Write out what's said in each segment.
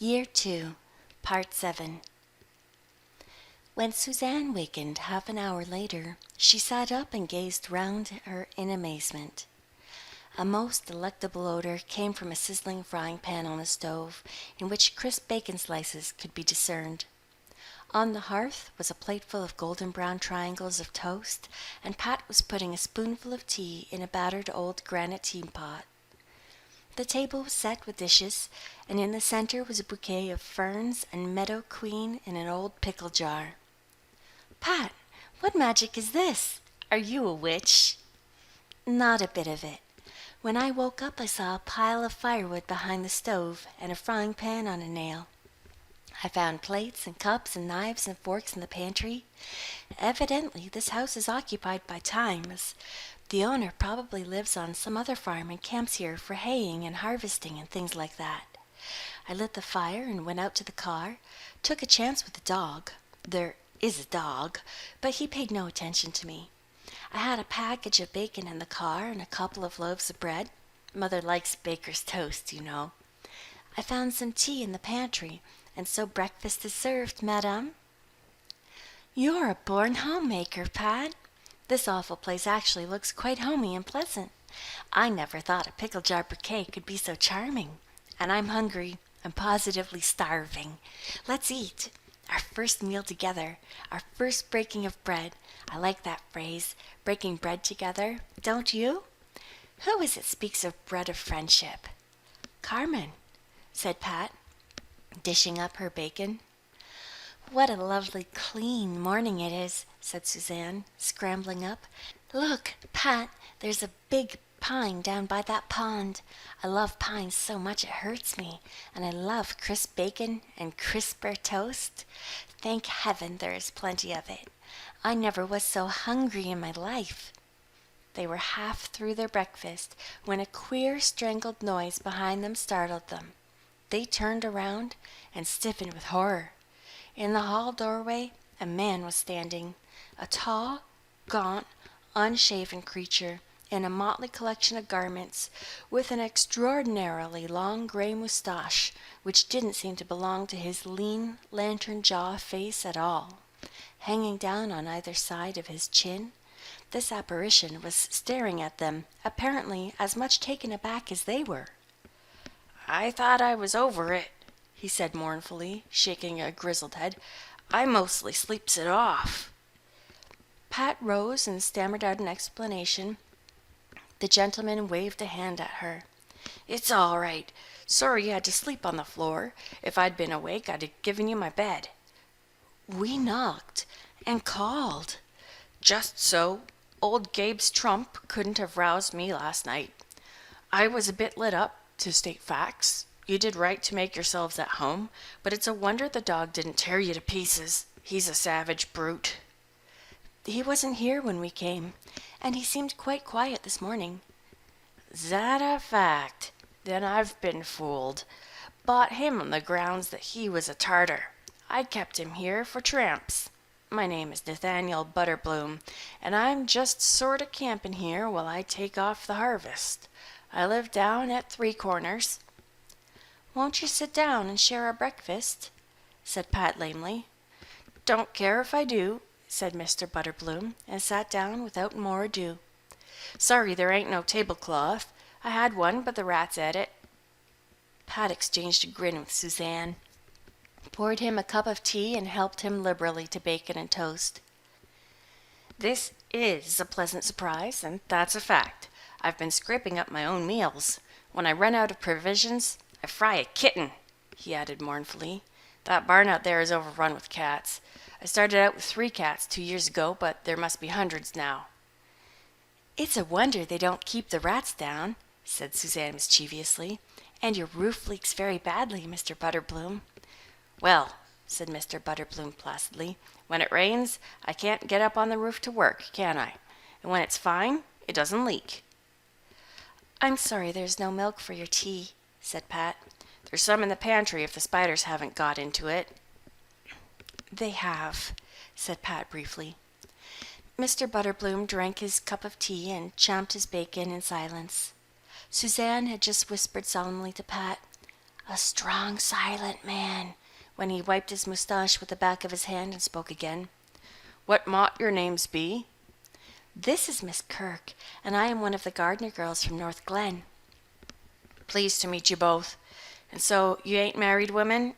Year 2, Part 7. When Suzanne wakened half an hour later, she sat up and gazed round her in amazement. A most delectable odor came from a sizzling frying pan on the stove, in which crisp bacon slices could be discerned. On the hearth was a plateful of golden brown triangles of toast, and Pat was putting a spoonful of tea in a battered old granite teapot. The table was set with dishes, and in the center was a bouquet of ferns and meadow queen in an old pickle jar. "Pat, what magic is this? Are you a witch?" "Not a bit of it. When I woke up I saw a pile of firewood behind the stove and a frying pan on a nail. I found plates and cups and knives and forks in the pantry. Evidently this house is occupied by Time, as the owner probably lives on some other farm and camps here for haying and harvesting and things like that. I lit the fire and went out to the car, took a chance with the dog. There is a dog, but he paid no attention to me. I had a package of bacon in the car and a couple of loaves of bread. Mother likes baker's toast, you know. I found some tea in the pantry, and so breakfast is served, madame." "You're a born homemaker, Pat. This awful place actually looks quite homey and pleasant. I never thought a pickle jar bouquet could be so charming. And I'm hungry. I'm positively starving. Let's eat. Our first meal together. Our first breaking of bread. I like that phrase, breaking bread together. Don't you? Who is it speaks of bread of friendship?" "Carmen," said Pat, dishing up her bacon. "What a lovely, clean morning it is," said Suzanne, scrambling up. "Look, Pat, there's a big pine down by that pond. I love pines so much it hurts me, and I love crisp bacon and crisper toast. Thank heaven there is plenty of it. I never was so hungry in my life." They were half through their breakfast when a queer, strangled noise behind them startled them. They turned around and stiffened with horror. In the hall doorway a man was standing, a tall, gaunt, unshaven creature in a motley collection of garments, with an extraordinarily long gray moustache which didn't seem to belong to his lean, lantern-jaw face at all. Hanging down on either side of his chin, this apparition was staring at them, apparently as much taken aback as they were. "I thought I was over it," he said mournfully, shaking a grizzled head. "I mostly sleeps it off." Pat rose and stammered out an explanation. The gentleman waved a hand at her. "It's all right. Sorry you had to sleep on the floor. If I'd been awake, I'd have given you my bed." "We knocked and called." "Just so. Old Gabe's trump couldn't have roused me last night. I was a bit lit up, to state facts. You did right to make yourselves at home, but it's a wonder the dog didn't tear you to pieces. He's a savage brute." "He wasn't here when we came, and he seemed quite quiet this morning." "That a fact? Then I've been fooled. Bought him on the grounds that he was a Tartar. I kept him here for tramps. My name is Nathaniel Butterbloom, and I'm just sort of camping here while I take off the harvest. I live down at Three Corners." "Won't you sit down and share our breakfast?" said Pat lamely. "Don't care if I do," said Mr. Butterbloom, and sat down without more ado. "Sorry there ain't no tablecloth. I had one, but the rats ate it." Pat exchanged a grin with Suzanne, poured him a cup of tea, and helped him liberally to bacon and toast. "This is a pleasant surprise, and that's a fact. I've been scraping up my own meals. When I run out of provisions, I fry a kitten," he added mournfully. "That barn out there is overrun with cats. I started out with 3 cats 2 years ago, but there must be hundreds now." "It's a wonder they don't keep the rats down," said Suzanne mischievously. "And your roof leaks very badly, Mr. Butterbloom." "Well," said Mr. Butterbloom placidly, "when it rains, I can't get up on the roof to work, can I? And when it's fine, it doesn't leak." "I'm sorry there's no milk for your tea," said Pat. "There's some in the pantry if the spiders haven't got into it." "They have," said Pat briefly. Mr. Butterbloom drank his cup of tea and chomped his bacon in silence. Suzanne had just whispered solemnly to Pat, A strong, silent man, when he wiped his moustache with the back of his hand and spoke again. What mought your names be? This is Miss Kirk, and I am one of the gardener girls from North Glen. Pleased to meet you both. And so you ain't married women?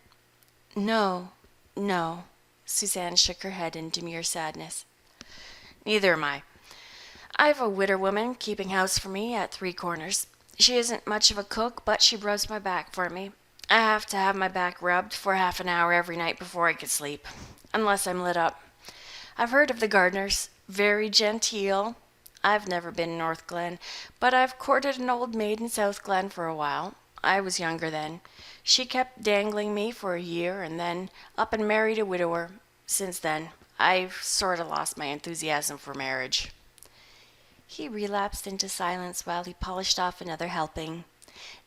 No, no. Suzanne shook her head in demure sadness. Neither am I. I've a widder woman keeping house for me at Three Corners. She isn't much of a cook, but she rubs my back for me. I have to have my back rubbed for half an hour every night before I can sleep, unless I'm lit up. I've heard of the gardeners. Very genteel. I've never been in North Glen, but I've courted an old maid in South Glen for a while. I was younger then. She kept dangling me for a year, and then up and married a widower. Since then, I've sort of lost my enthusiasm for marriage. He relapsed into silence while he polished off another helping.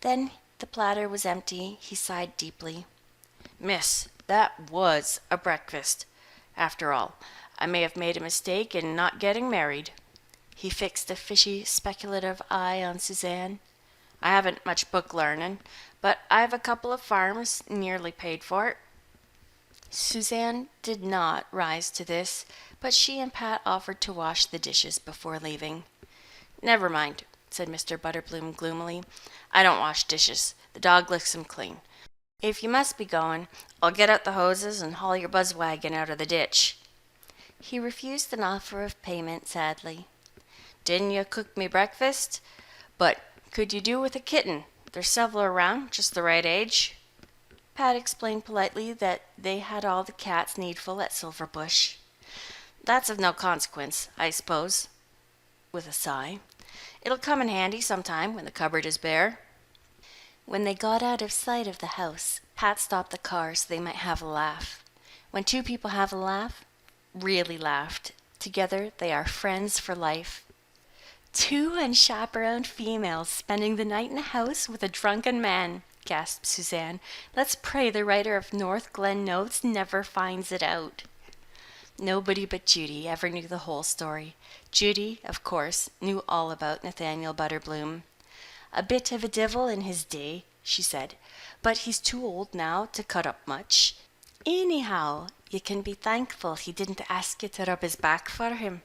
Then the platter was empty. He sighed deeply. Miss, that was a breakfast. After all, I may have made a mistake in not getting married. He fixed a fishy, speculative eye on Suzanne. I haven't much book learning, but I've a couple of farms nearly paid for it. Suzanne did not rise to this, but she and Pat offered to wash the dishes before leaving. Never mind, said Mr. Butterbloom gloomily. I don't wash dishes. The dog licks them clean. If you must be going, I'll get out the hoses and haul your buzz wagon out of the ditch. He refused an offer of payment sadly. Didn't you cook me breakfast? But could you do with a kitten? There's several around, just the right age. Pat explained politely that they had all the cats needful at Silverbush. That's of no consequence, I suppose, with a sigh. It'll come in handy sometime when the cupboard is bare. When they got out of sight of the house, Pat stopped the car so they might have a laugh. When two people have a laugh, really laughed, together they are friends for life. Two unchaperoned females spending the night in a house with a drunken man, gasped Suzanne. Let's pray the writer of North Glen Notes never finds it out. Nobody but Judy ever knew the whole story. Judy, of course, knew all about Nathaniel Butterbloom. A bit of a devil in his day, she said, but he's too old now to cut up much. Anyhow, you can be thankful he didn't ask you to rub his back for him.